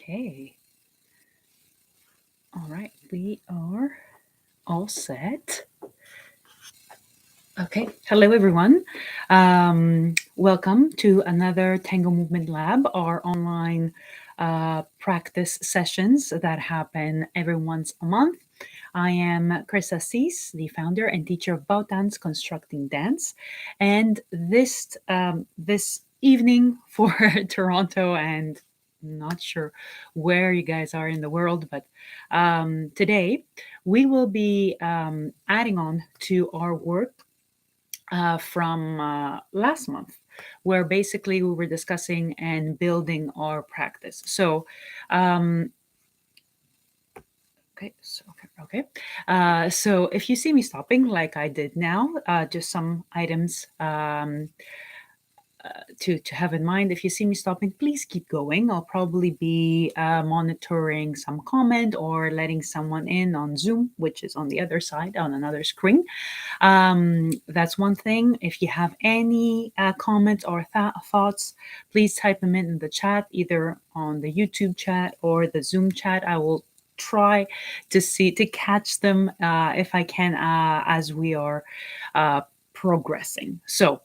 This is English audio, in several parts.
Okay. All right. We are all set. Okay. Hello, everyone. Welcome to another Tango Movement Lab, our online practice sessions that happen every once a month. I am Chris Assis, the founder and teacher of Bow Dance Constructing Dance, and this evening for Toronto and not sure where you guys are in the world, but today we will be adding on to our work from last month, where basically we were discussing and building our practice. Um, so if you see me stopping like I did now, just some items to have in mind. If you see me stopping, please keep going. I'll probably be monitoring some comment or letting someone in on Zoom, which is on the other side on another screen. That's one thing. If you have any comments or thoughts, please type them in the chat, either on the YouTube chat or the Zoom chat. I will try to catch them if I can as we are progressing. So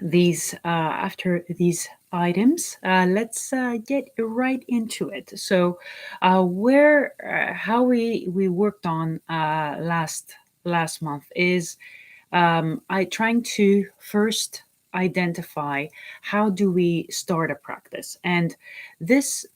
these after these items, let's get right into it. So where how we worked on last month is I trying to first identify how do we start a practice. And this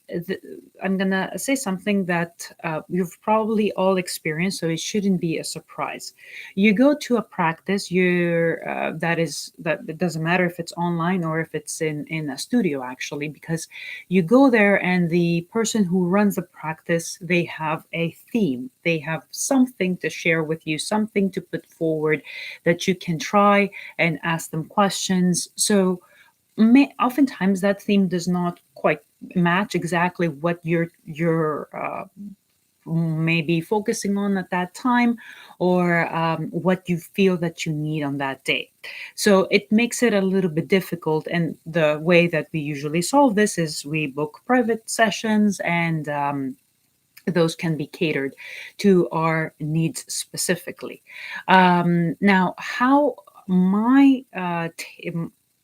I'm gonna say something that you've probably all experienced, so it shouldn't be a surprise. You go to a practice, you're that it doesn't matter if it's online or if it's in a studio, actually, because you go there and the person who runs the practice, they have a theme, they have something to share with you, something to put forward that you can try and ask them questions. So oftentimes that theme does not quite match exactly what you're maybe focusing on at that time, or what you feel that you need on that day. So it makes it a little bit difficult. And the way that we usually solve this is we book private sessions, and those can be catered to our needs specifically. Now, how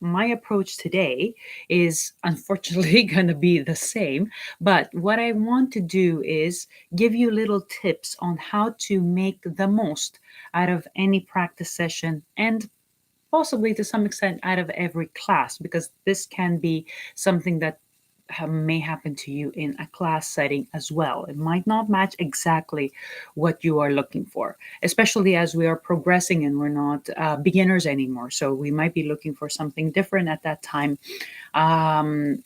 my approach today is unfortunately going to be the same, but what I want to do is give you little tips on how to make the most out of any practice session, and possibly to some extent out of every class, because this can be something that may happen to you in a class setting as well. It might not match exactly what you are looking for, especially as we are progressing and we're not beginners anymore. So we might be looking for something different at that time. Um,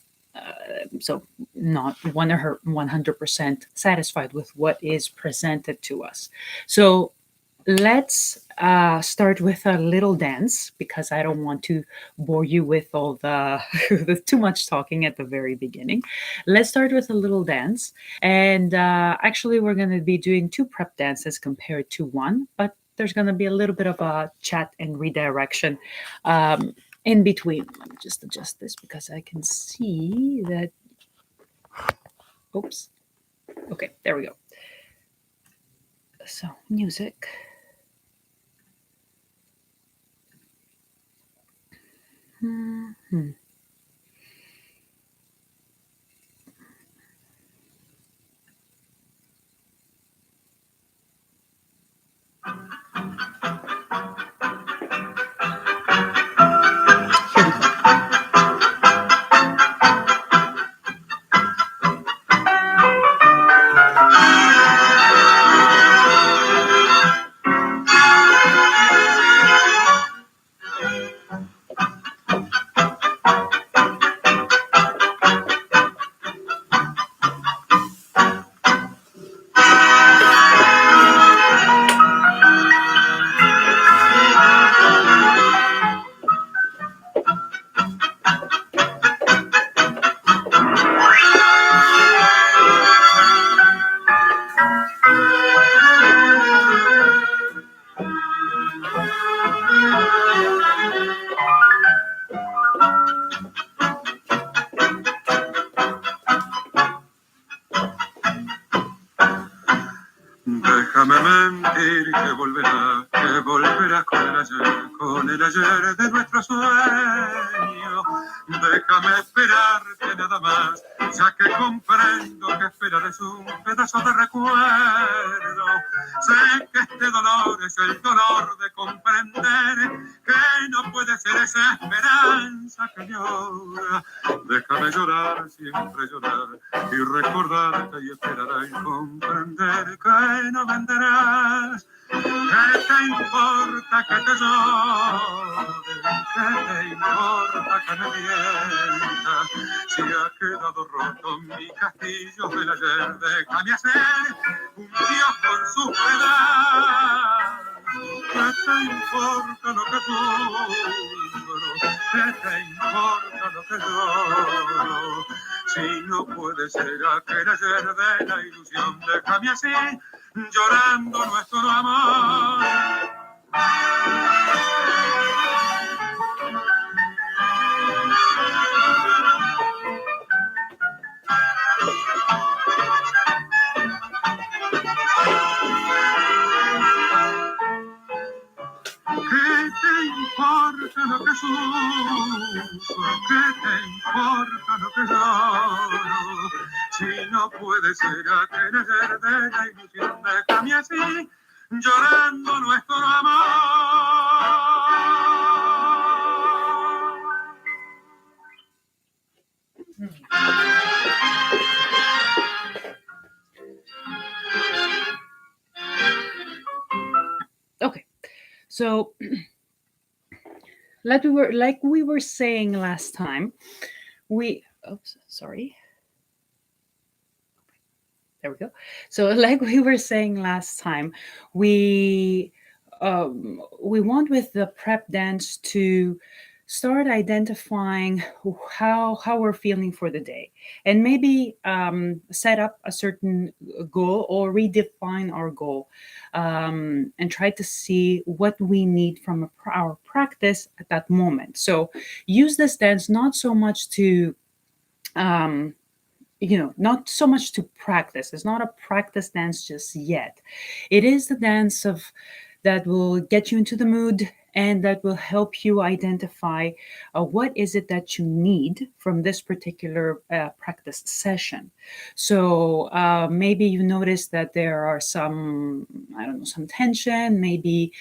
so not 100% satisfied with what is presented to us. So let's start with a little dance, because I don't want to bore you with all the with too much talking at the very beginning. Let's start with a little dance. And actually, we're going to be doing two prep dances compared to one, but there's going to be a little bit of a chat and redirection in between. Let me just adjust this because I can see that. Oops. Okay, there we go. So, music. Hmm. Here we go. Déjame mentir que volverás con el ayer de nuestro sueño. Déjame esperarte nada más, ya que comprendo que esperar es un pedazo de recuerdo. Sé que este dolor es el dolor de comprender que no puede ser esa esperanza que llora. Déjame llorar, siempre llorar, y recordarte y esperar y comprender que no venderás. ¿Qué te importa que te llore? ¿Qué te importa que me mienta? Si ha quedado roto mi castillo del ayer, déjame hacer un dios con su piedad. ¿Qué te importa lo que sufro? ¿Qué te importa lo que lloro? Si no puede ser aquel ayer de la ilusión, déjame así, llorando nuestro amor. ¿Qué te importa lo que sufro? ¿Qué te importa lo que lloro? Si no puede ser aquel ayer de la ilusión, déjame así, llorando nuestro amor. Okay, so like we were saying last time, sorry. There we go. So, like we were saying last time, we we want with the prep dance to start identifying how we're feeling for the day, and maybe set up a certain goal or redefine our goal, and try to see what we need from our practice at that moment. So, use this dance not so much to um, not so much to practice. It's not a practice dance just yet. It is the dance of that will get you into the mood and that will help you identify what is it that you need from this particular practice session. So maybe you notice that there are some, I don't know, some tension. Maybe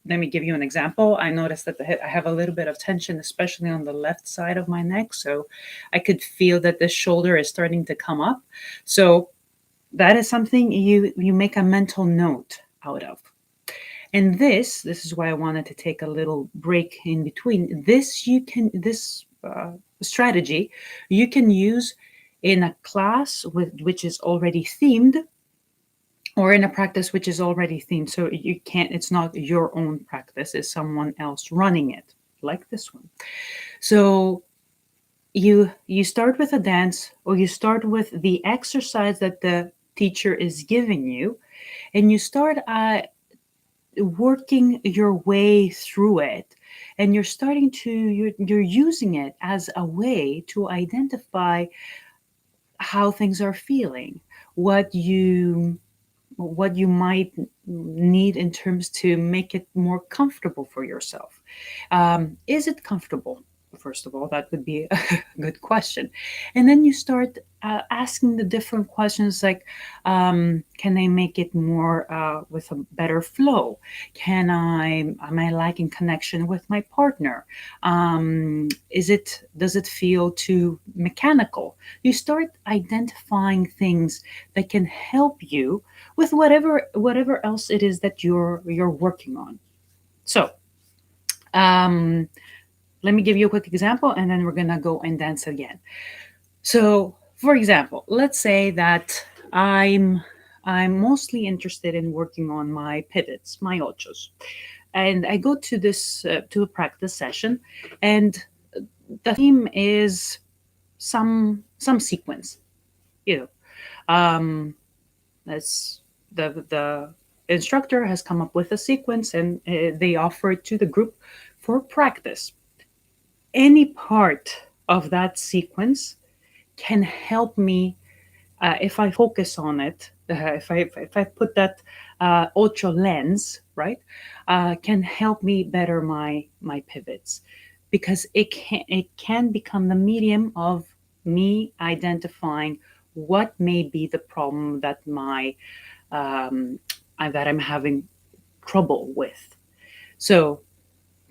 let me give you an example. I noticed that I have a little bit of tension, especially on the left side of my neck. So I could feel that the shoulder is starting to come up. So that is something you make a mental note out of. And this is why I wanted to take a little break in between. This strategy you can use in a class which is already themed, or in a practice which is already themed. So it's not your own practice, it's someone else running it, like this one. So you start with a dance, or you start with the exercise that the teacher is giving you, and you start working your way through it, and you're using it as a way to identify how things are feeling, what you might need in terms to make it more comfortable for yourself. Is it comfortable? First of all, that would be a good question. And then you start asking the different questions like, can I make it more with a better flow? Am I lacking connection with my partner? Does it feel too mechanical? You start identifying things that can help you with whatever else it is that you're working on. So let me give you a quick example, and then we're gonna go and dance again. So for example, let's say that I'm mostly interested in working on my pivots, my ochos, and I go to this to a practice session, and the theme is some sequence, you know. That's the instructor has come up with a sequence, and they offer it to the group for practice. Any part of that sequence can help me if I focus on it, if I put that ocho lens, right, can help me better my pivots, because it can become the medium of me identifying what may be the problem um, that I'm having trouble with. So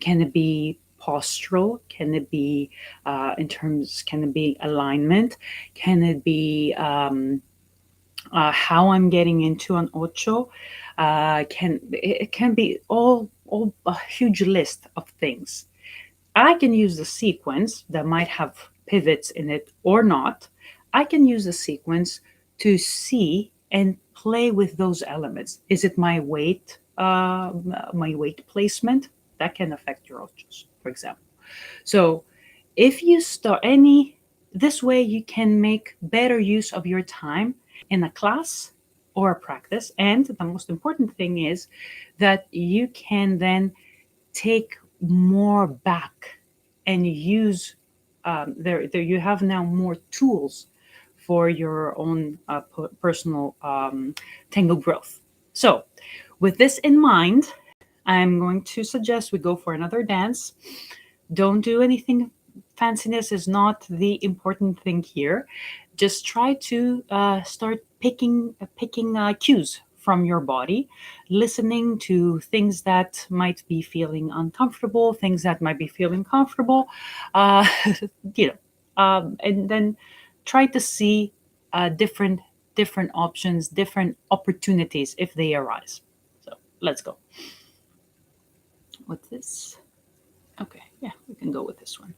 can it be postural? Can it be can it be alignment? Can it be how I'm getting into an ocho? It can be all a huge list of things. I can use the sequence that might have pivots in it or not. I can use the sequence to see and play with those elements. Is it my weight placement? That can affect your ochos, for example. So if you start this way, you can make better use of your time in a class or a practice. And the most important thing is that you can then take more back and use there you have now more tools for your own personal tango growth. So with this in mind, I'm going to suggest we go for another dance. Don't do anything. Fanciness is not the important thing here. Just try to start picking cues from your body, listening to things that might be feeling uncomfortable, things that might be feeling comfortable, uh, you know, and then try to see different options, different opportunities if they arise. So let's go. What's this? Okay, yeah, we can go with this one.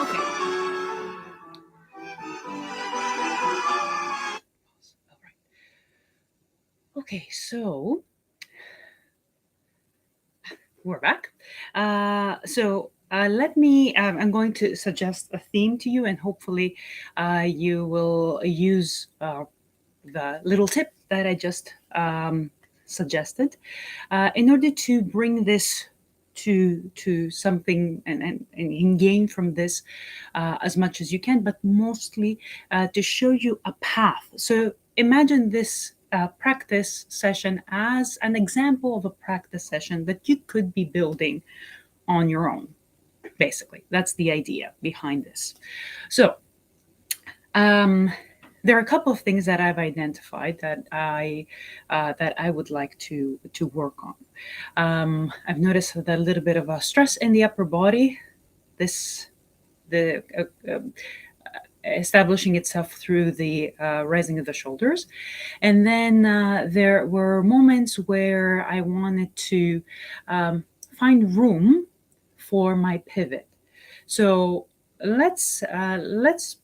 Okay. All right. Okay, so we're back. So I'm going to suggest a theme to you, and hopefully you will use the little tip that I just suggested in order to bring this to something and gain from this as much as you can, but mostly to show you a path. So imagine this practice session as an example of a practice session that you could be building on your own. Basically, that's the idea behind this. So there are a couple of things that I've identified that I would like to work on. I've noticed that a little bit of a stress in the upper body. The establishing itself through the rising of the shoulders, and then there were moments where I wanted to find room for my pivot. So let's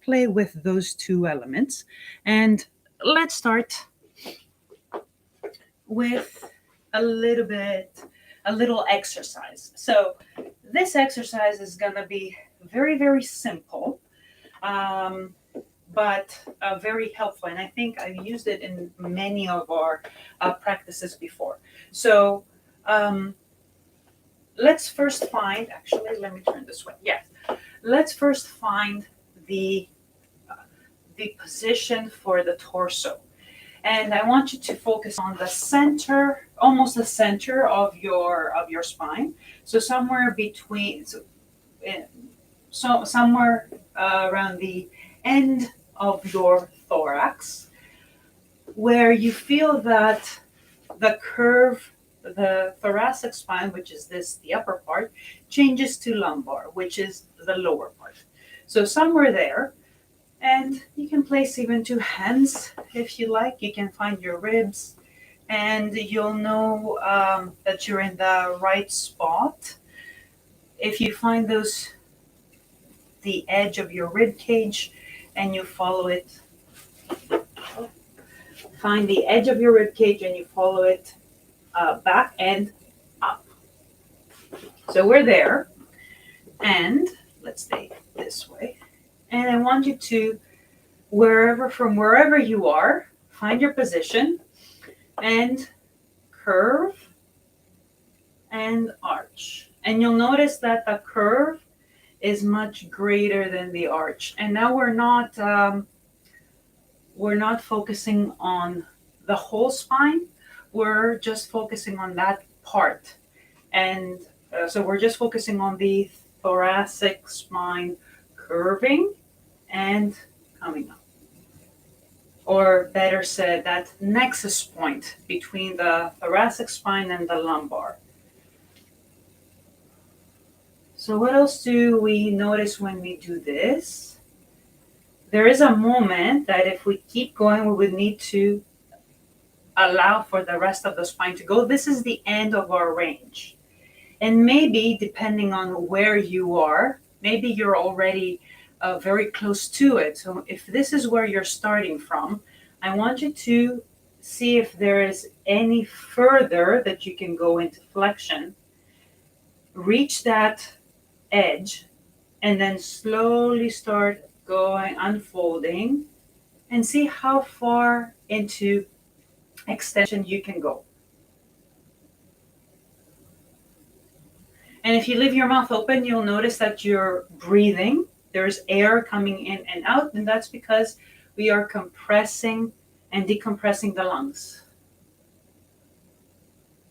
play with those two elements, and let's start with a little exercise. So this exercise is going to be very simple, but very helpful, and I think I've used it in many of our practices before. So let's first find, actually, let me turn this way. Yes. Let's first find the position for the torso. And I want you to focus on the center, almost the center of your spine. So somewhere between, somewhere around the end of your thorax, where you feel that the curve, the thoracic spine, which is the upper part, changes to lumbar, which is the lower part. So somewhere there, and you can place even two hands if you like. You can find your ribs, and you'll know that you're in the right spot. If you find the edge of your rib cage, and you follow it, find the edge of your rib cage, and you follow it back and up. So we're there, and let's stay this way. And I want you to, from wherever you are, find your position and curve and arch. And you'll notice that the curve is much greater than the arch. And now we're not focusing on the whole spine. We're just focusing on that part. And so we're just focusing on the thoracic spine curving and coming up. Or better said, that nexus point between the thoracic spine and the lumbar. So what else do we notice when we do this? There is a moment that if we keep going, we would need to allow for the rest of the spine to go. This is the end of our range. And maybe, depending on where you are, maybe you're already very close to it. So if this is where you're starting from, I want you to see if there is any further that you can go into flexion. Reach that edge, and then slowly start going, unfolding, and see how far into extension you can go. And if you leave your mouth open, you'll notice that you're breathing. There's air coming in and out, and that's because we are compressing and decompressing the lungs.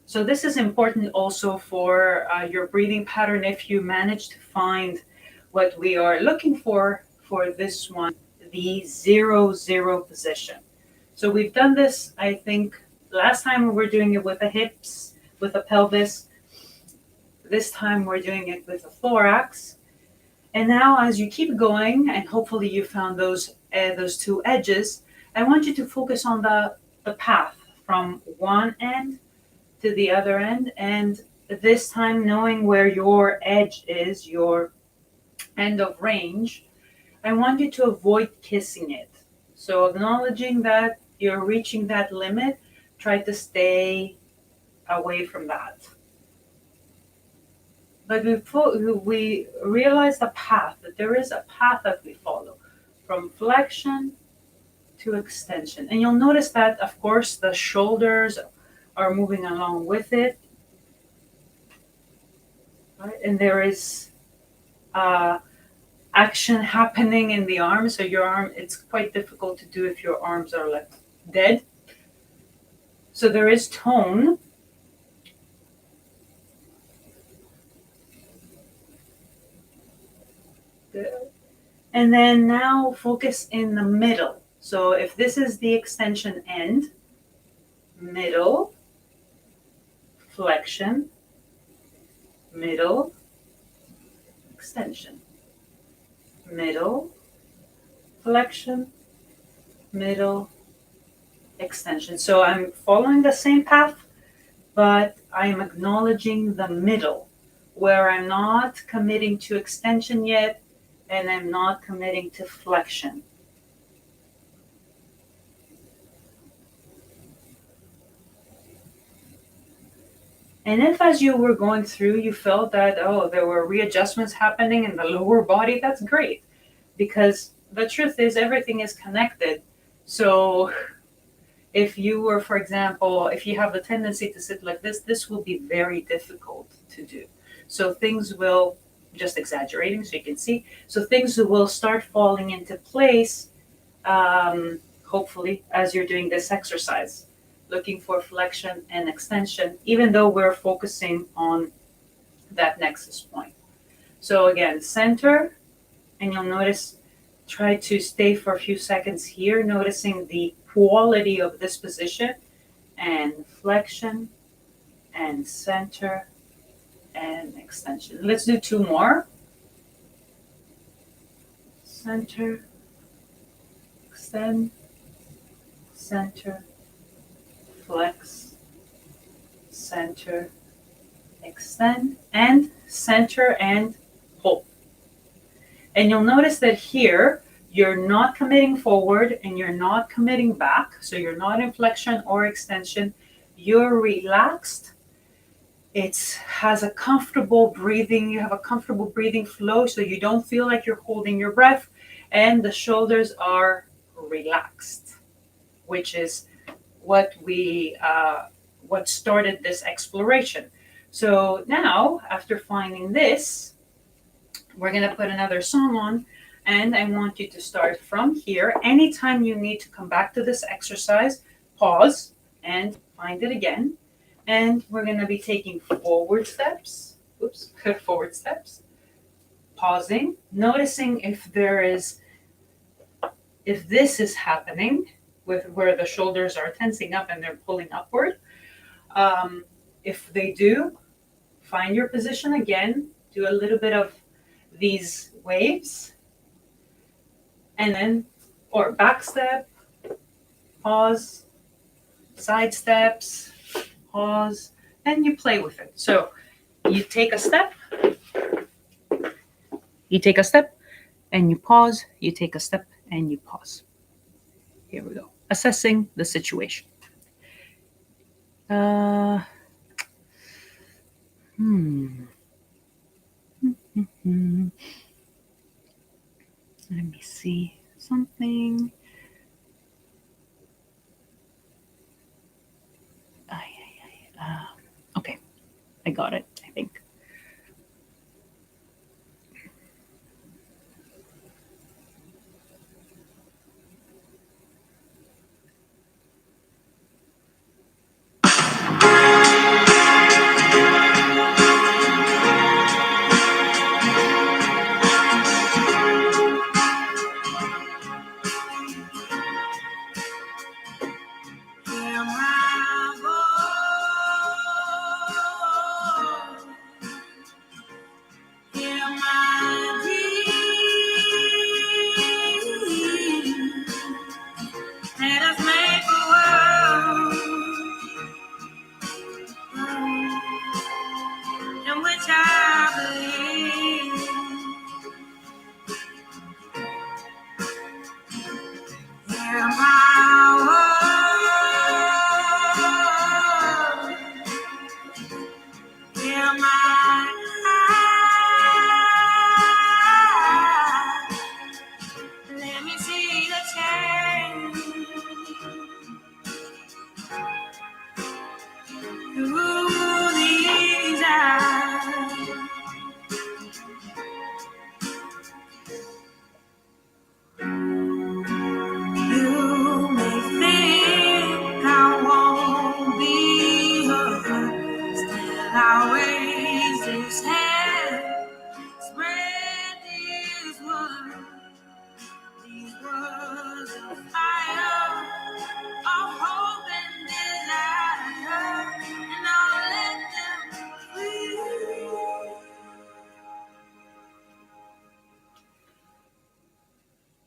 So this is important also for your breathing pattern. If you manage to find what we are looking for this one, the 0-0 position. So we've done this, I think, last time we were doing it with the hips, with the pelvis. This time we're doing it with the thorax. And now as you keep going, and hopefully you found those two edges, I want you to focus on the path from one end to the other end. And this time, knowing where your edge is, your end of range, I want you to avoid kissing it. So acknowledging that you're reaching that limit, try to stay away from that. but we realize the path, that there is a path that we follow from flexion to extension. And you'll notice that, of course, the shoulders are moving along with it, right? And there is action happening in the arm. So your arm, it's quite difficult to do if your arms are like dead. So there is tone. Good. And then now focus in the middle. So if this is the extension end, middle, flexion, middle, extension, middle, flexion, middle, extension. So I'm following the same path, but I am acknowledging the middle, where I'm not committing to extension yet, and I'm not committing to flexion. And if as you were going through, you felt that, oh, there were readjustments happening in the lower body, that's great. Because the truth is, everything is connected. So if you were, for example, if you have the tendency to sit like this will be very difficult to do. So things will, just exaggerating so you can see, so things will start falling into place, hopefully, as you're doing this exercise, looking for flexion and extension, even though we're focusing on that nexus point. So again, center, and you'll notice, try to stay for a few seconds here, noticing the quality of this position, and flexion, and center, and extension. Let's do two more. Center, extend, center, flex, center, extend, and center and hold. And you'll notice that here, you're not committing forward and you're not committing back. So you're not in flexion or extension. You're relaxed. It has a comfortable breathing. You have a comfortable breathing flow, so you don't feel like you're holding your breath. And the shoulders are relaxed, which is what started this exploration. So now, after finding this, we're going to put another song on, and I want you to start from here. Anytime you need to come back to this exercise, pause and find it again. And we're going to be taking forward steps, pausing, noticing if this is happening, with where the shoulders are tensing up and they're pulling upward. If they do, find your position again, do a little bit of these waves, and then, or back step, pause, side steps, pause, and you play with it. So you take a step, and you pause, you take a step, and you pause. Here we go. Assessing the situation. Let me see something. Okay, I got it, I think.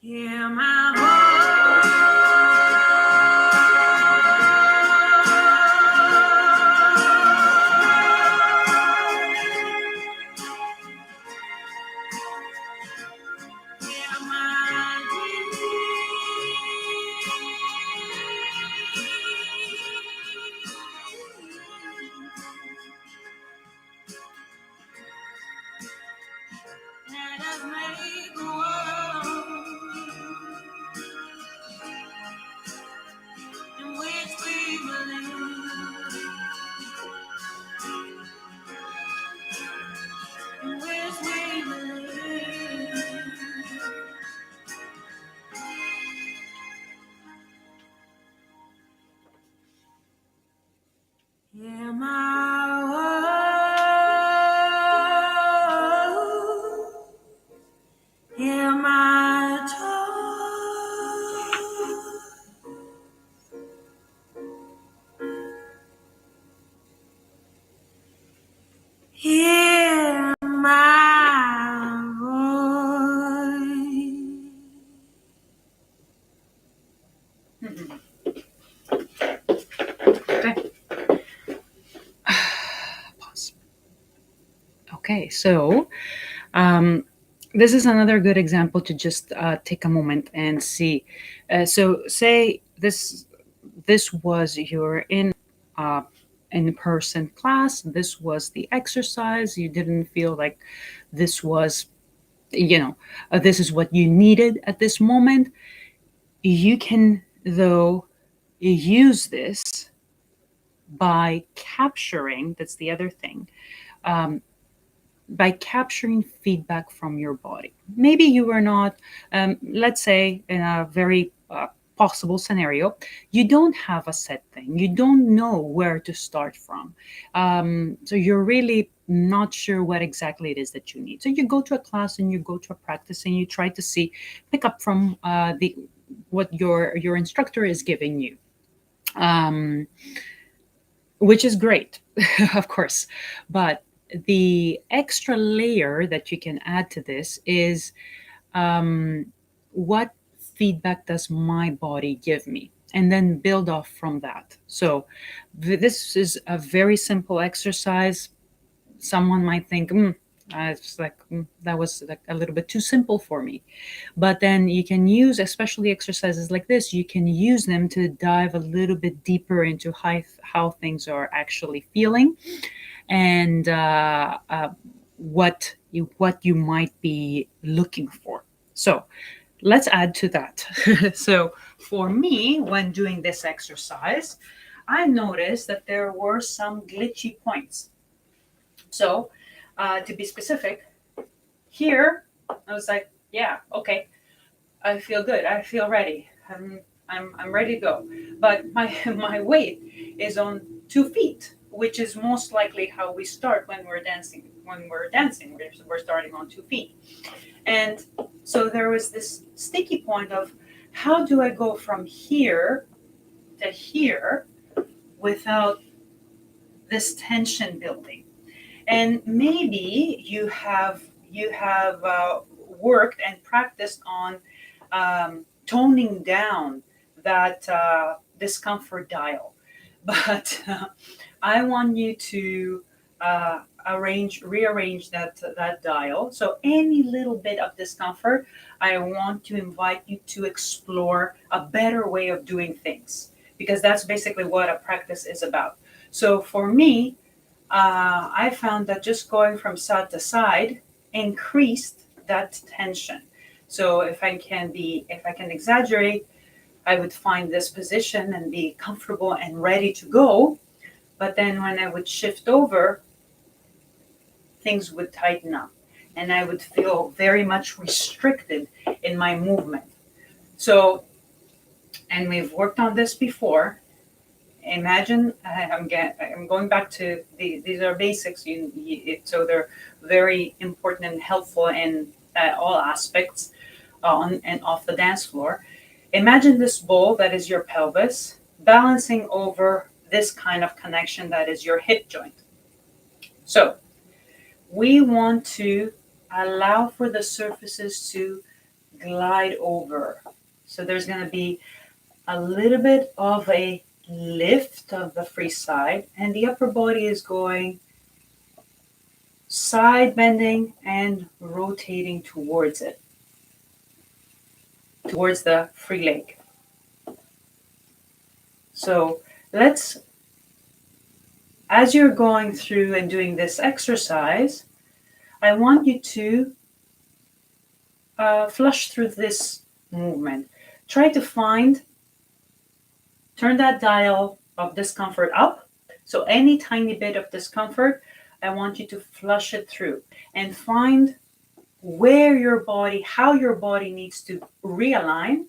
Hear my voice. Hear my let us make a world in which we believe, in which we believe. Hear my word, hear my tongue, hear my voice. Okay. Pause. Okay, so this is another good example to just take a moment and see. So, say this was your in-person class. This was the exercise. You didn't feel like this was, this is what you needed at this moment. You can, though, use this by capturing. That's the other thing. Um, by capturing feedback from your body. Maybe you were not, let's say, in a very possible scenario, you don't have a set thing, you don't know where to start from. So you're really not sure what exactly it is that you need. So you go to a class and you go to a practice and you try to pick up from the what your instructor is giving you. Um, which is great, of course. But the extra layer that you can add to this is what feedback does my body give me? And then build off from that. So, this is a very simple exercise. Someone might think, that was like a little bit too simple for me. But then you can use, especially exercises like this, you can use them to dive a little bit deeper into how things are actually feeling, and what you might be looking for. So let's add to that. So for me, when doing this exercise, I noticed that there were some glitchy points. So to be specific, here I was like, yeah, okay, I feel good. I feel ready. I'm ready to go. But my my weight is on 2 feet, which is most likely how we start when we're dancing. We're starting on 2 feet. And so there was this sticky point of how do I go from here to here without this tension building? And maybe you have worked and practiced on toning down that discomfort dial. But I want you to rearrange that dial. So any little bit of discomfort, I want to invite you to explore a better way of doing things, because that's basically what a practice is about. So for me, I found that just going from side to side increased that tension. So if I can exaggerate, I would find this position and be comfortable and ready to go. But then when I would shift over, things would tighten up and I would feel very much restricted in my movement. So, and we've worked on this before. Imagine I'm going back to these are basics. So they're very important and helpful in all aspects on and off the dance floor. Imagine this bowl that is your pelvis balancing over this kind of connection that is your hip joint. So we want to allow for the surfaces to glide over. So there's going to be a little bit of a lift of the free side, and the upper body is going side bending and rotating towards it, towards the free leg. So as you're going through and doing this exercise, I want you to flush through this movement. Try to turn that dial of discomfort up. So any tiny bit of discomfort, I want you to flush it through and find how your body needs to realign,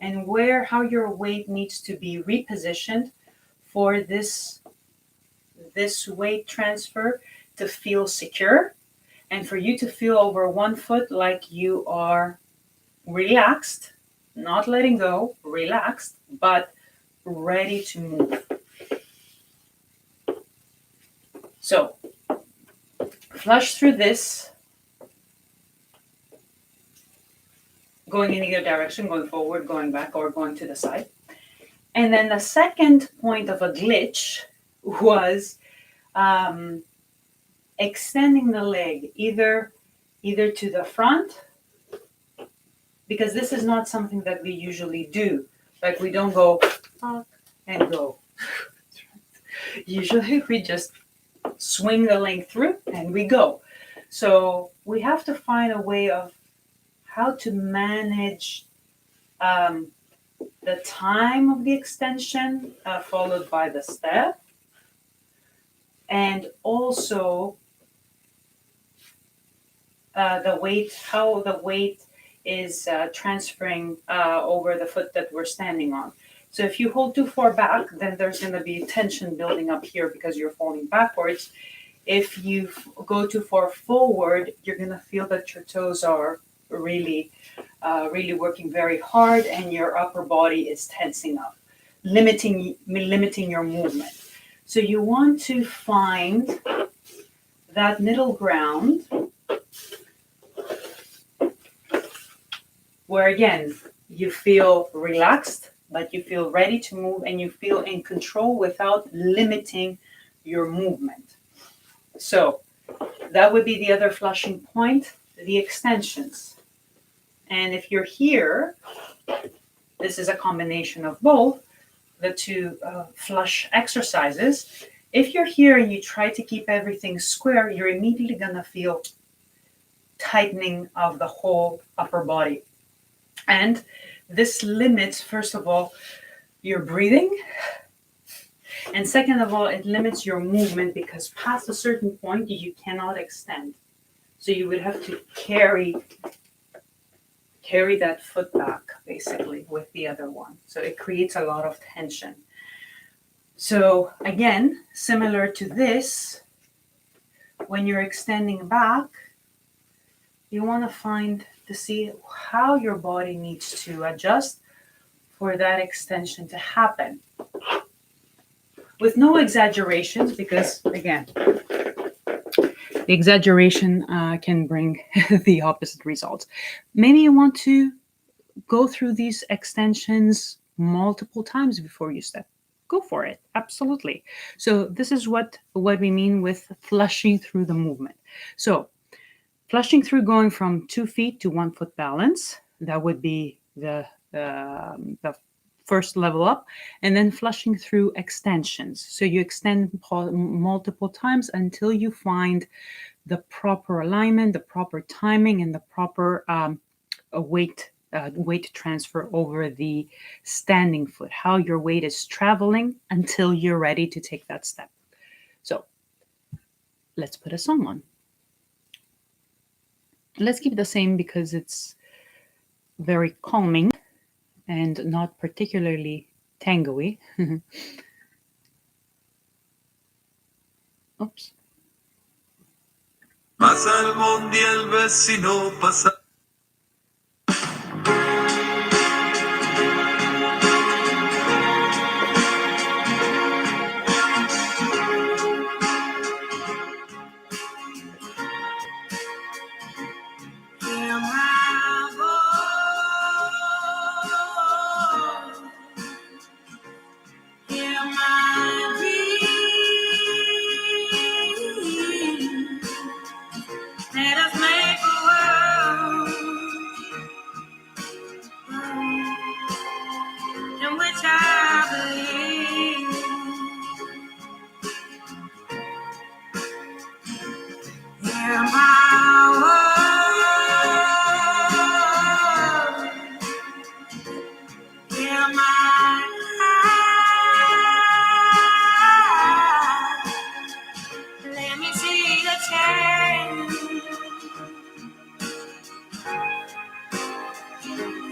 and how your weight needs to be repositioned for this weight transfer to feel secure, and for you to feel over one foot like you are relaxed, not letting go, relaxed, but ready to move. So flush through this, going in either direction, going forward, going back, or going to the side. And then the second point of a glitch was extending the leg either to the front, because this is not something that we usually do. Like, we don't go up and go. Usually we just swing the leg through and we go. So we have to find a way of how to manage the time of the extension followed by the step, and also the weight, how the weight is transferring over the foot that we're standing on. So if you hold too far back, then there's going to be tension building up here because you're falling backwards. If you go too far forward, you're going to feel that your toes are really working very hard, and your upper body is tensing up, limiting your movement. So you want to find that middle ground where, again, you feel relaxed, but you feel ready to move, and you feel in control without limiting your movement. So that would be the other flushing point, the extensions. And if you're here, this is a combination of both, the two flush exercises. If you're here and you try to keep everything square, you're immediately going to feel tightening of the whole upper body. And this limits, first of all, your breathing. And second of all, it limits your movement, because past a certain point, you cannot extend. So you would have to carry that foot back, basically, with the other one. So it creates a lot of tension. So again, similar to this, when you're extending back, you want to see how your body needs to adjust for that extension to happen. With no exaggerations, because again, the exaggeration can bring the opposite results. Maybe you want to go through these extensions multiple times before you step. Go for it. Absolutely. So this is what we mean with flushing through the movement. So flushing through, going from 2 feet to 1 foot balance, that would be the first level up, and then flushing through extensions. So you extend multiple times until you find the proper alignment, the proper timing, and the proper weight transfer over the standing foot, how your weight is traveling until you're ready to take that step. So let's put a song on. Let's keep the same because it's very calming and not particularly tangoy. Oops. Pasa el mundo y el vecino pasa.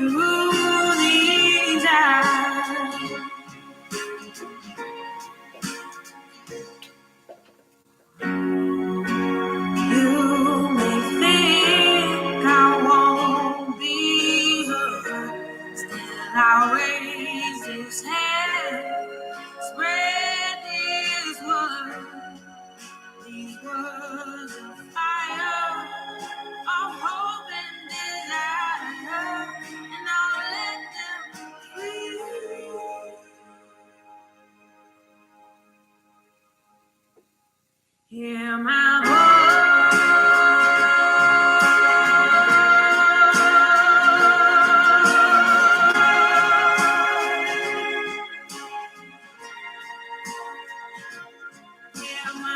through these eyes. You may think I won't be hurt, still I'll raise this hand, spread these words of fire, of hope and desire, and I'll let them free. Hear my voice. Hear my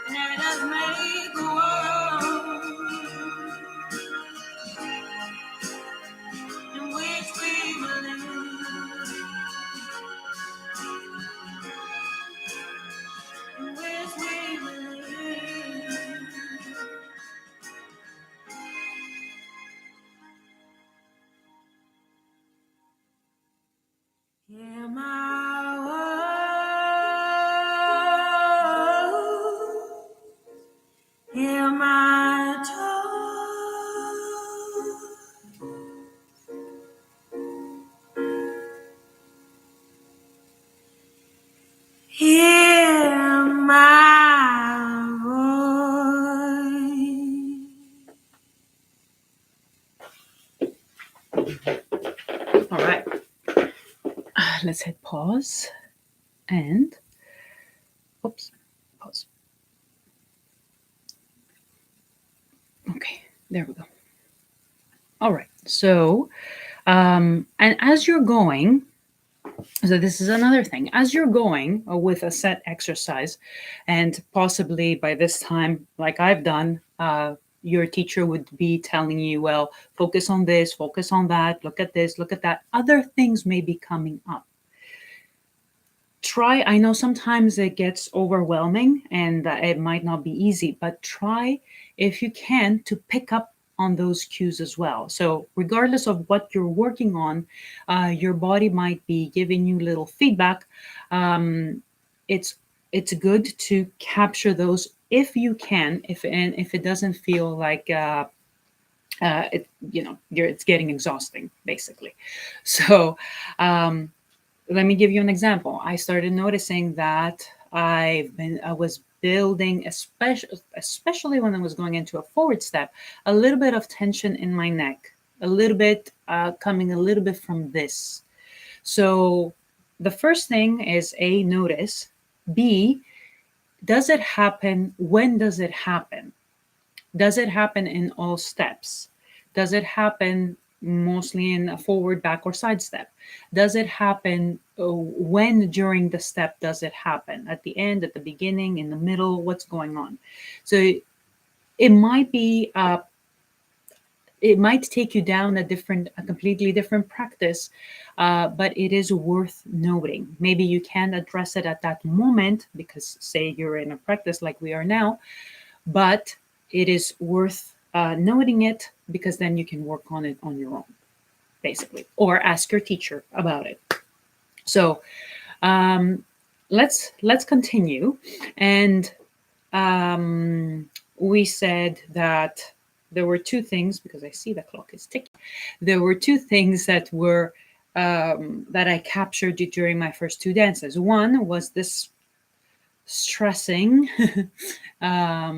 let us make a world in which we believe, in which we believe. Hear my words, hear my tone, hear my voice. All right. Let's hit pause and pause. Okay, there we go. All right. So, and as you're going, so this is another thing. As you're going with a set exercise, and possibly by this time, like I've done, your teacher would be telling you, well, focus on this, focus on that, look at this, look at that. Other things may be coming up. Try, I know sometimes it gets overwhelming and it might not be easy, but try, if you can, to pick up on those cues as well. So regardless of what you're working on, your body might be giving you little feedback. It's good to capture those if you can, if it doesn't feel like it's getting exhausting, basically. So let me give you an example. I started noticing that I was building, especially when I was going into a forward step, a little bit of tension in my neck, a little bit coming a little bit from this. So the first thing is A, notice. B, does it happen? When does it happen? Does it happen in all steps? Does it happen mostly in a forward, back, or side step? Does it happen when during the step does it happen? At the end, at the beginning, in the middle? What's going on? So it might be it might take you down a completely different practice, but it is worth noting. Maybe you can't address it at that moment because, say, you're in a practice like we are now, but it is worth noting it, because then you can work on it on your own, basically, or ask your teacher about it. So let's continue. And we said that there were two things, because I see the clock is ticking. There were two things that were that I captured during my first two dances. One was this stressing,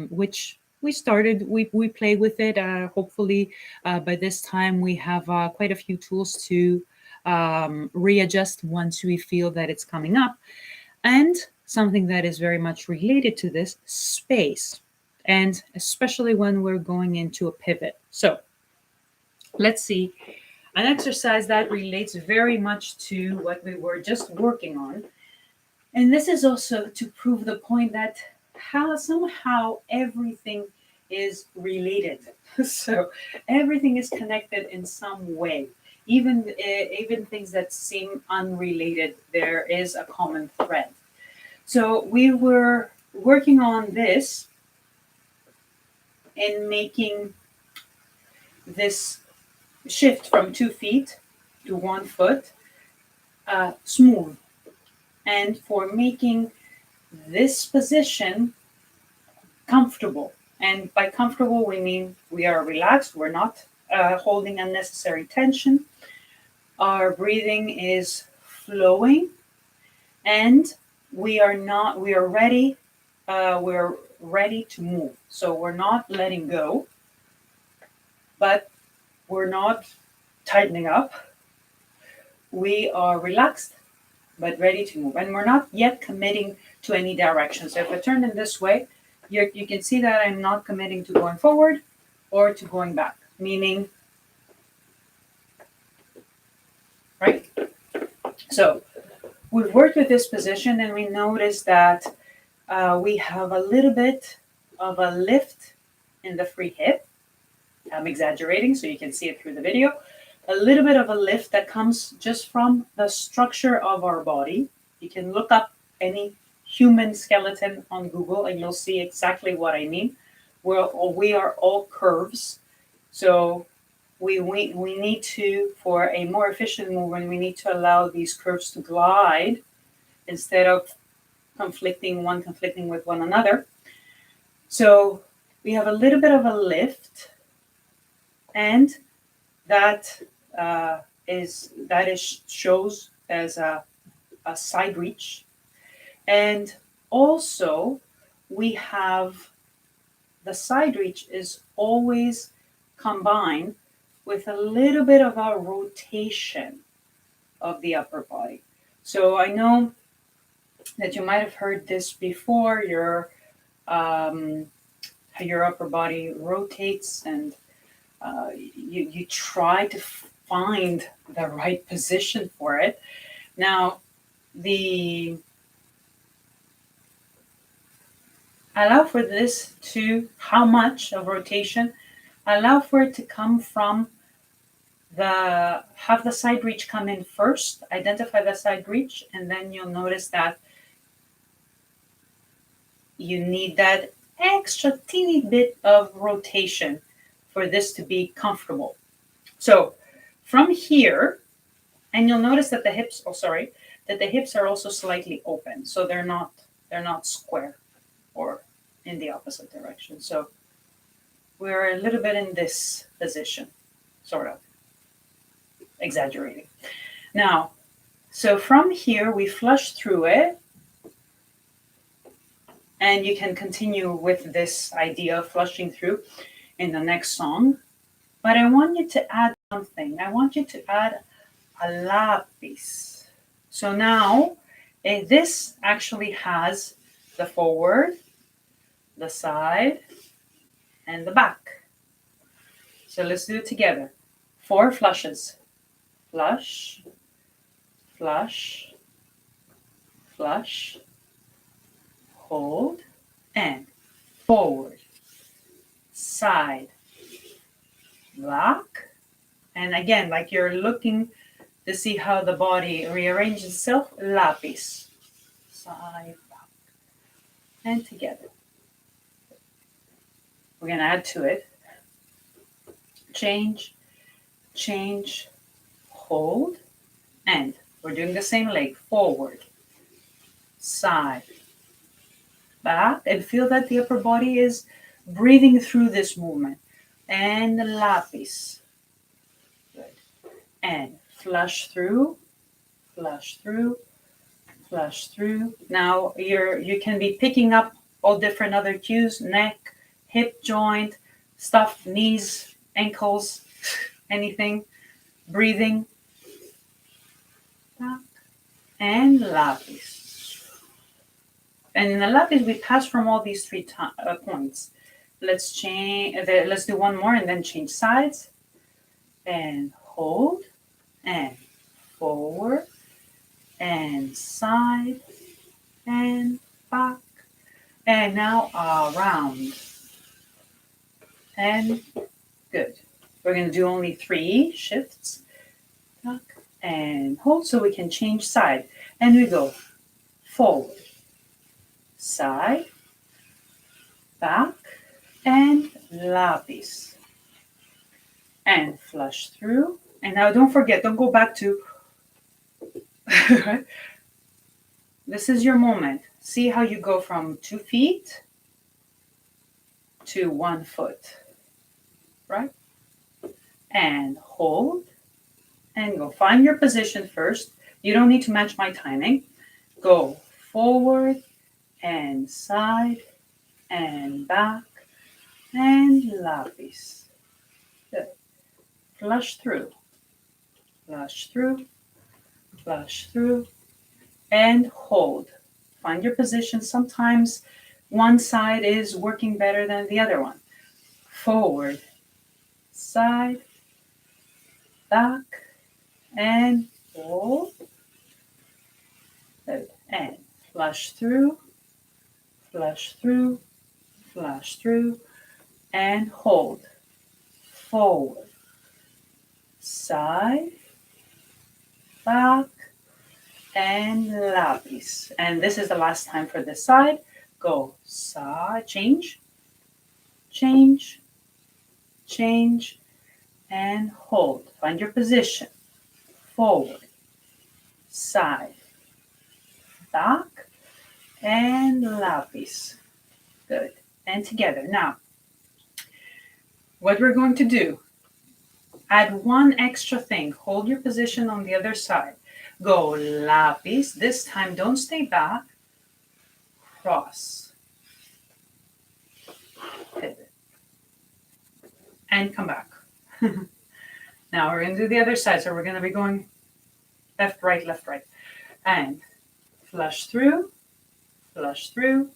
which we play with it. Hopefully by this time we have quite a few tools to readjust once we feel that it's coming up. And something that is very much related to this, space, and especially when we're going into a pivot. So let's see an exercise that relates very much to what we were just working on. And this is also to prove the point that somehow everything is related. So everything is connected in some way. even things that seem unrelated, there is a common thread. So we were working on this in making this shift from 2 feet to 1 foot smooth, and for making this position comfortable. And by comfortable, we mean we are relaxed, we're not holding unnecessary tension, our breathing is flowing, and we are ready, we're ready to move. So we're not letting go, but we're not tightening up. We are relaxed but ready to move, and we're not yet committing to any direction. So if I turn in this way, you can see that I'm not committing to going forward or to going back, meaning, right? So we've worked with this position, and we noticed that we have a little bit of a lift in the free hip. I'm exaggerating so you can see it through the video. A little bit of a lift that comes just from the structure of our body. You can look up any human skeleton on Google and you'll see exactly what I mean. We are all curves. So we need to, for a more efficient movement, we need to allow these curves to glide instead of conflicting with one another. So we have a little bit of a lift, and that shows as a side reach. And also we have the side reach is always combined with a little bit of a rotation of the upper body. So I know that you might have heard this before. Your upper body rotates, and you try to find the right position for it. Now, allow for this to, how much of rotation, allow for it to come from have the side reach come in first, identify the side reach, and then you'll notice that you need that extra teeny bit of rotation for this to be comfortable. So from here, and you'll notice that the hips are also slightly open, so they're not square or in the opposite direction. So we're a little bit in this position, sort of exaggerating. Now, so from here we flush through it, and you can continue with this idea of flushing through in the next song. But I want you to add something. I want you to add a lapis. So now this actually has the forward, the side, and the back. So let's do it together. 4 flushes. Flush, flush, flush, hold, and forward, side, back. And again, like you're looking to see how the body rearranges itself, lapis, side, back, and together. We're going to add to it. Change, change, hold, and we're doing the same leg. Forward, side, back, and feel that the upper body is breathing through this movement. And lapis. Good. And flush through, flush through, flush through. Now you can be picking up all different other cues: neck, hip joint, stuff, knees, ankles, anything. Breathing. Back. And lapis. And in the lapis, we pass from all these 3 points. Let's change. Let's do one more and then change sides. And hold, and forward, and side, and back, and now around. And good. We're going to do only 3 shifts. back, and hold so we can change side. And we go forward, side, back, and lapis. And flush through. And now don't forget, don't go back to, this is your moment. See how you go from 2 feet to 1 foot, right? And hold and go. Find your position first. You don't need to match my timing. Go forward and side and back and lapis. Good. Flush through, flush through, flush through, and hold. Find your position. Sometimes one side is working better than the other one. Forward, side, back, and hold. Good. And flush through, flush through, flush through, and hold. Forward, side, back, and lapis. And this is the last time for this side. Go side, change, change, change, and hold. Find your position. Forward, side, back, and lapis. Good. And together. Now, what we're going to do, add one extra thing. Hold your position on the other side. Go lapis. This time, don't stay back. Cross. Pivot. And come back. Now we're going to do the other side. So we're going to be going left, right, and flush through, flush through,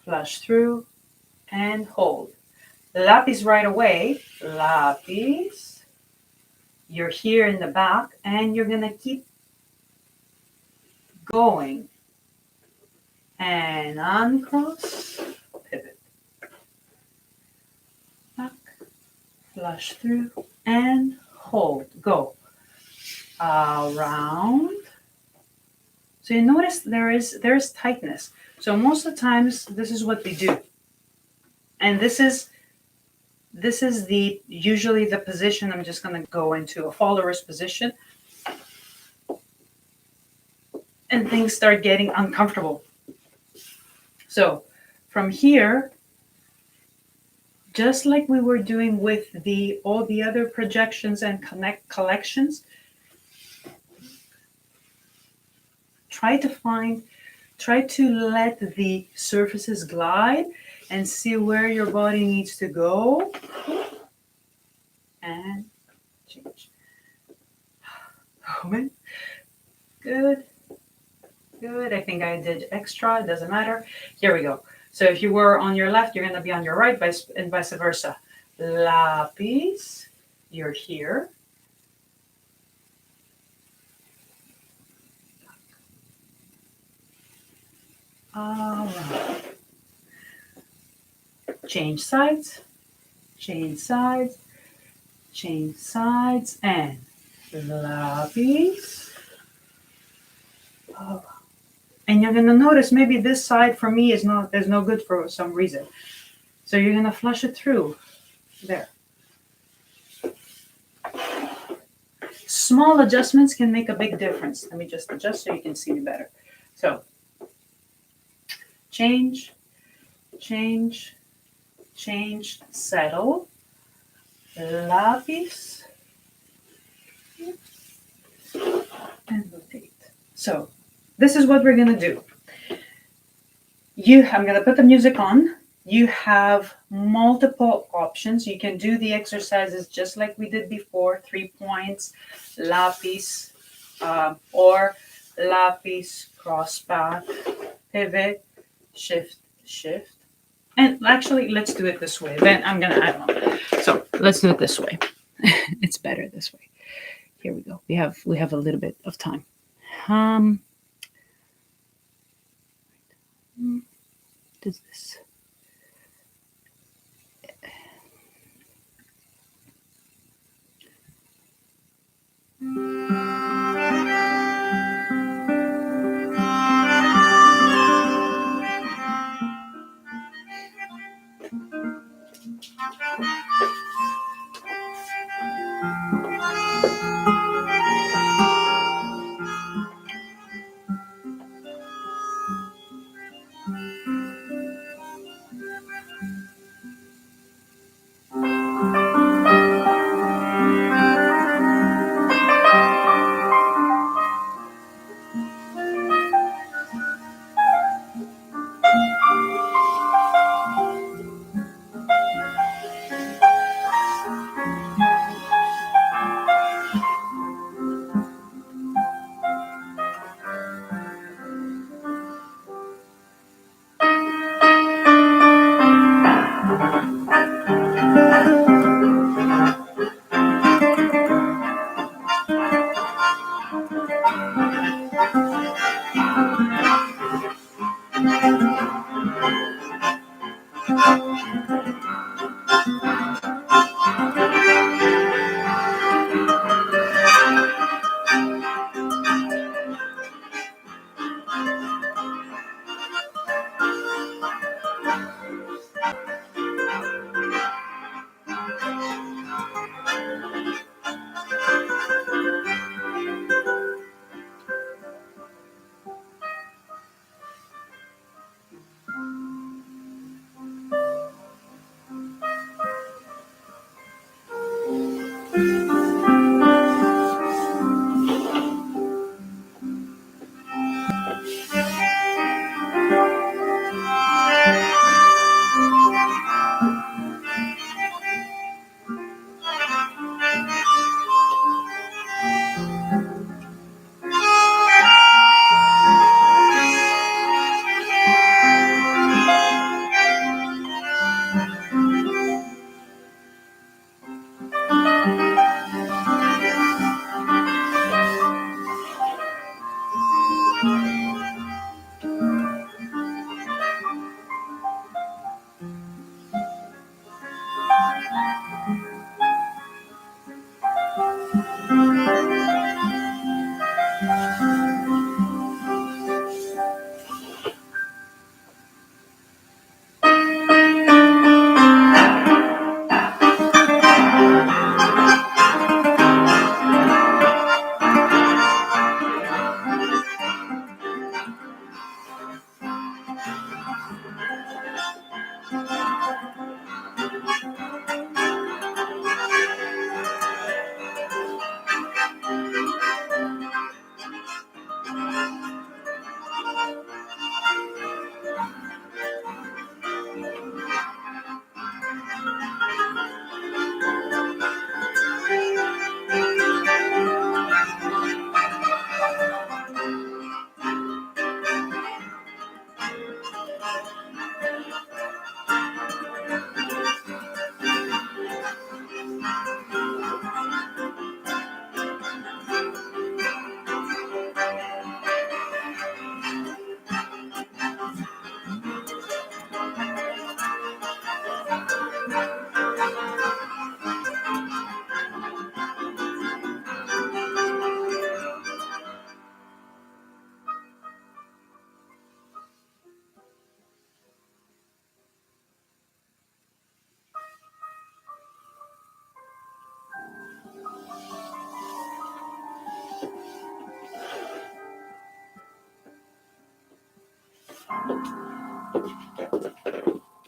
flush through, and hold. Lapis right away. Lapis. You're here in the back, and you're going to keep going. And uncross, pivot. Back, flush through, and hold. Go. Around. So you notice there's tightness. So most of the times this is what we do. And this is usually the position. I'm just going to go into a follower's position. And things start getting uncomfortable. So from here, just like we were doing with all the other projections and collections, try to let the surfaces glide and see where your body needs to go. And change. Good. Good. I think I did extra. It doesn't matter. Here we go. So if you were on your left, you're going to be on your right, and vice versa. Lapis. You're here. Change sides, change sides, change sides, and lapis. And you're going to notice maybe this side for me is no good for some reason. So you're going to flush it through there. Small adjustments can make a big difference. Let me just adjust so you can see me better. So change, change, change, settle, lapis, and rotate. So this is what we're going to do. I'm going to put the music on. You have multiple options. You can do the exercises just like we did before, 3 points, lapis, or lapis, cross back, pivot, shift, shift. And actually, let's do it this way. Then I'm going to add on. So let's do it this way. It's better this way. Here we go. We have a little bit of time. Does this?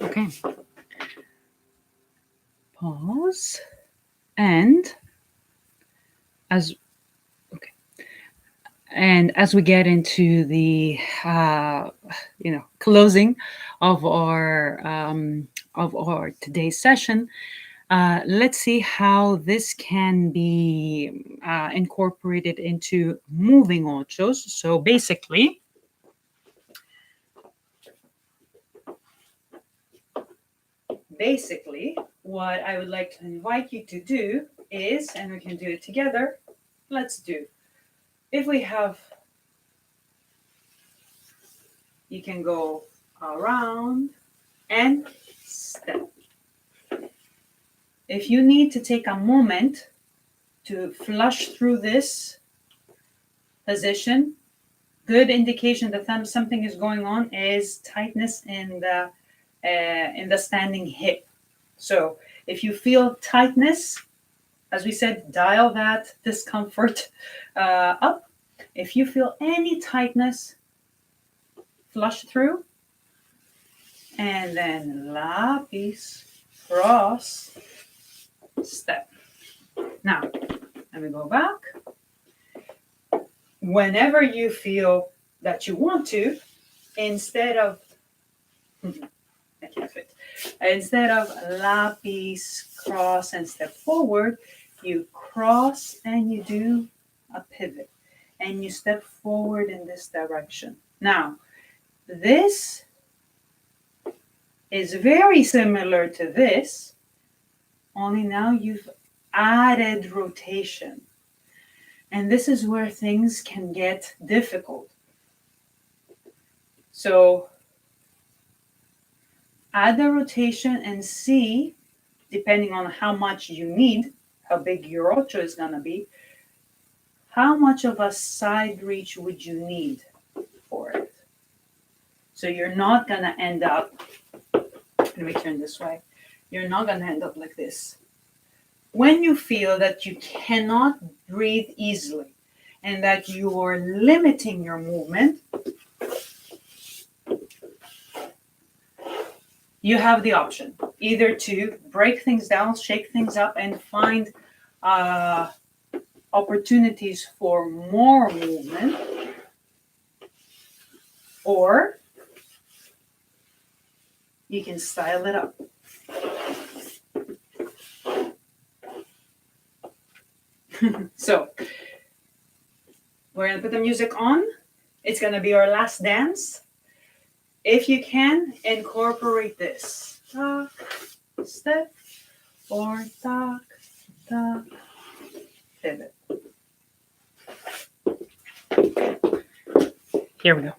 Okay. Pause. And as we get into the closing of our today's session, let's see how this can be incorporated into moving ochos. So basically, what I would like to invite you to do is, and we can do it together, if we have, you can go around and step. If you need to take a moment to flush through this position, good indication that something is going on is tightness in the standing hip. So if you feel tightness, as we said, dial that discomfort up. If you feel any tightness, flush through, and then lapis, cross, step. Now, let me go back. Whenever you feel that you want to, instead of lapis, cross, and step forward, you cross and you do a pivot and you step forward in this direction. Now, this is very similar to this, only now you've added rotation. And this is where things can get difficult. So add the rotation and see, depending on how much you need, how big your ocho is going to be, how much of a side reach would you need for it. So you're not going to end up, let me turn this way, you're not going to end up like this. When you feel that you cannot breathe easily and that you are limiting your movement, you have the option either to break things down, shake things up, and find opportunities for more movement, Or you can style it up. So we're going to put the music on. It's going to be our last dance. If you can, incorporate this. Talk, step, or talk, talk, pivot. Here we go.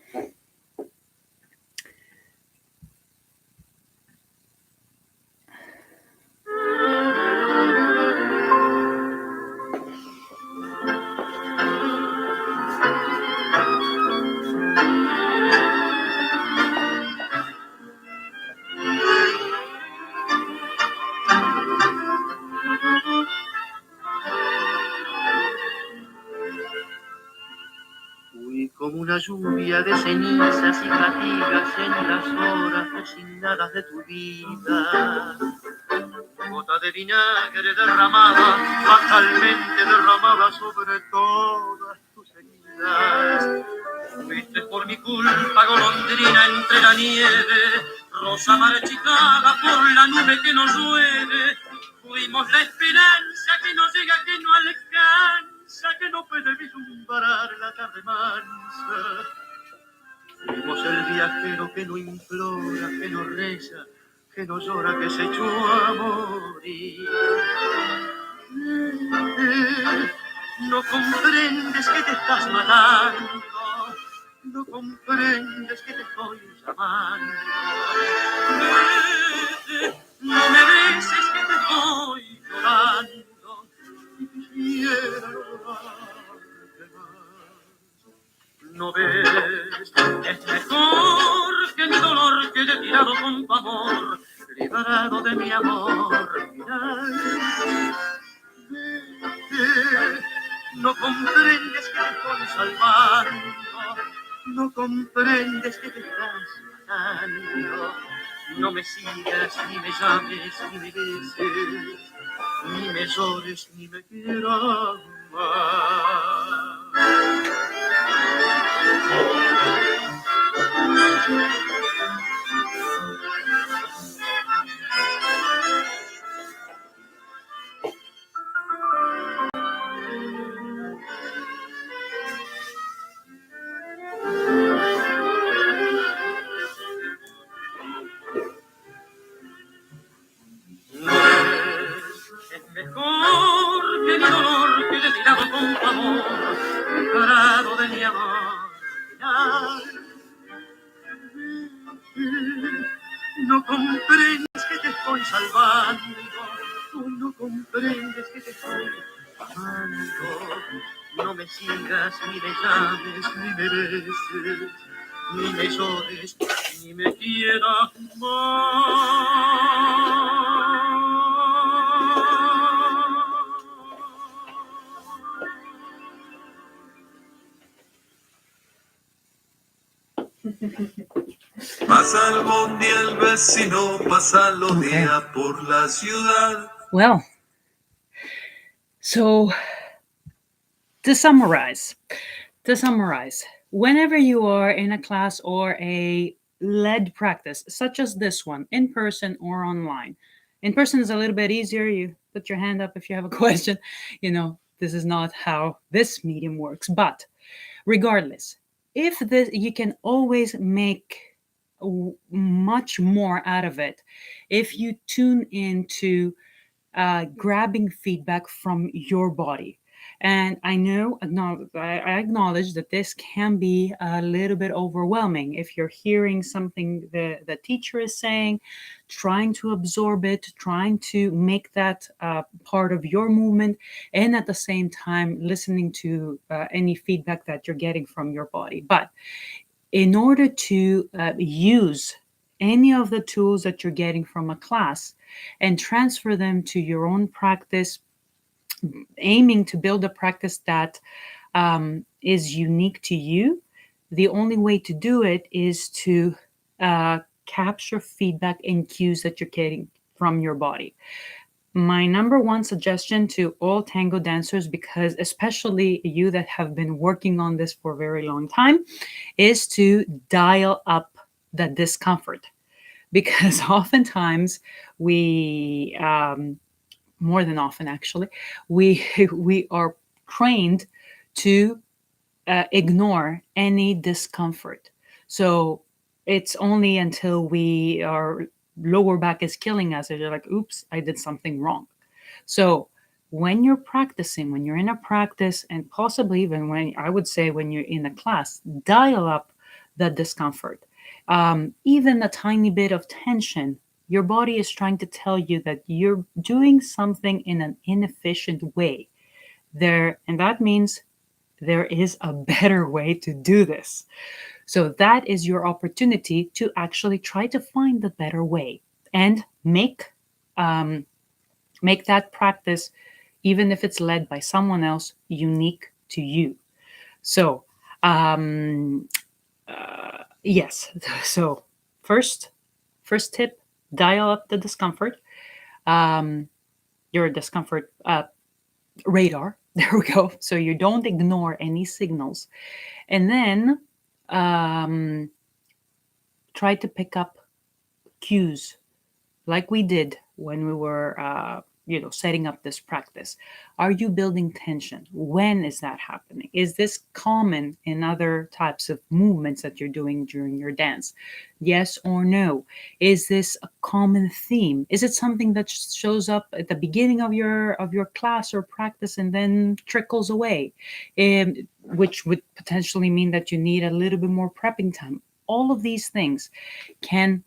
Fui como una lluvia de cenizas y fatigas en las horas resignadas de tu vida. Gota de vinagre derramada, fatalmente derramada sobre todas tus heridas. Fuiste por mi culpa golondrina entre la nieve, rosa marchitada por la nube que nos llueve. Fuimos la esperanza que no llega, que no alcanza, que no puede vislumbrar la tarde mansa. Fuimos el viajero que no implora, que no reza, que no llora, que se echó a morir. No comprendes que te estás matando, no comprendes que te estoy llamando. No me beses que te estoy llorando y quisiera llorarte más. No ves, es mejor que mi dolor quede tirado con tu amor, liberado de mi amor. No comprendes que te estoy salvando, no comprendes que te estás matando. No me sigas, ni me llames, ni me beses, ni me llores, ni me quieras más. Es mejor que mi dolor quede tirado con tu amor, liberado de mi amor. No comprendes que te estoy salvando, tú no comprendes que te estoy amando. No me sigas, ni me llames, ni me beses, ni me llores, ni me quieras más. Pasa el bondi el vecino, pasa los días por la ciudad. Well, so to summarize, whenever you are in a class or a led practice, such as this one, in person or online, in person is a little bit easier. You put your hand up if you have a question. You know, this is not how this medium works. But regardless, if this, you can always make much more out of it if you tune into grabbing feedback from your body. And I acknowledge that this can be a little bit overwhelming if you're hearing something the teacher is saying, trying to absorb it, trying to make that part of your movement, and at the same time listening to any feedback that you're getting from your body. But in order to use any of the tools that you're getting from a class and transfer them to your own practice, aiming to build a practice that is unique to you, the only way to do it is to capture feedback and cues that you're getting from your body. my number one suggestion to all tango dancers, because especially you that have been working on this for a very long time, is to dial up the discomfort. Because oftentimes we, more than often actually, we we are trained to ignore any discomfort. So it's only until our lower back is killing us that you're like, oops, I did something wrong. So when you're practicing, when you're in a practice, and possibly even when, I would say, when you're in a class, dial up the discomfort. Even a tiny bit of tension, your body is trying to tell you that you're doing something in an inefficient way there, and that means there is a better way to do this. So that is your opportunity to actually try to find the better way and um, make that practice, even if it's led by someone else, unique to you. So um, yes. So first tip: dial up the discomfort. Um, your discomfort radar. There we go. So you don't ignore any signals. And then try to pick up cues like we did when we were setting up this practice. Are you building tension? When is that happening? Is this common in other types of movements that you're doing during your dance? Yes or no? Is this a common theme? Is it something that shows up at the beginning of your class or practice and then trickles away, which would potentially mean that you need a little bit more prepping time? All of these things can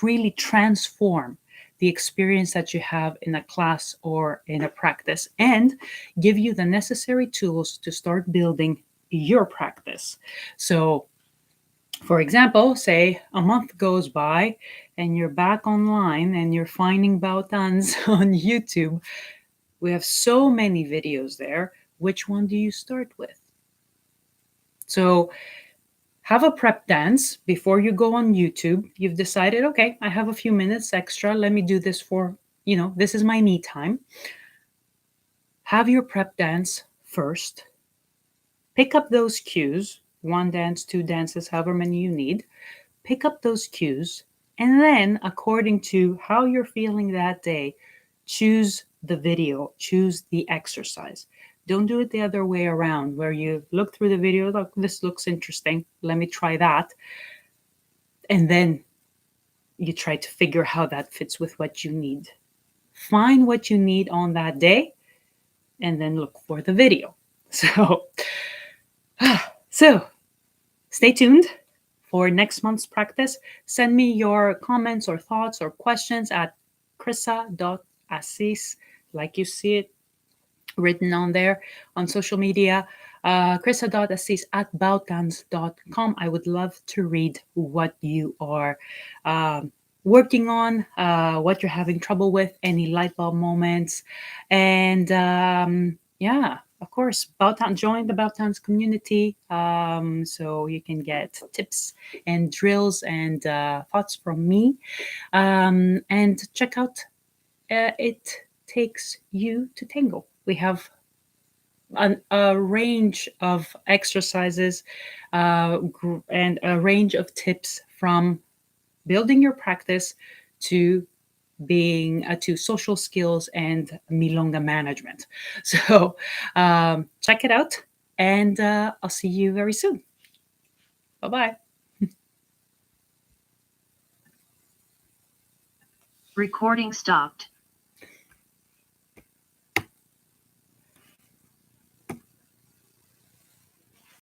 really transform the experience that you have in a class or in a practice, and give you the necessary tools to start building your practice. So, for example, say a month goes by and you're back online and you're finding Baotans on YouTube. We have so many videos there. Which one do you start with? So, have a prep dance before you go on YouTube. You've decided, okay, I have a few minutes extra. Let me do this for, this is my me time. Have your prep dance first. Pick up those cues, one dance, two dances, however many you need. Pick up those cues. And then, according to how you're feeling that day, choose the video, choose the exercise. Don't do it the other way around, where you look through the video, look, this looks interesting, let me try that. And then you try to figure how that fits with what you need. Find what you need on that day, and then look for the video. So stay tuned for next month's practice. Send me your comments or thoughts or questions at krissa.assis, like you see it written on there on social media. krissa.assis@baotans.com. I would love to read what you are working on, what you're having trouble with, any light bulb moments. And of course, join the Baotans community, so you can get tips and drills and thoughts from me. And check out It Takes You to Tango. We have a range of exercises and a range of tips, from building your practice to being to social skills and milonga management. So check it out, and I'll see you very soon. Bye-bye. Recording stopped.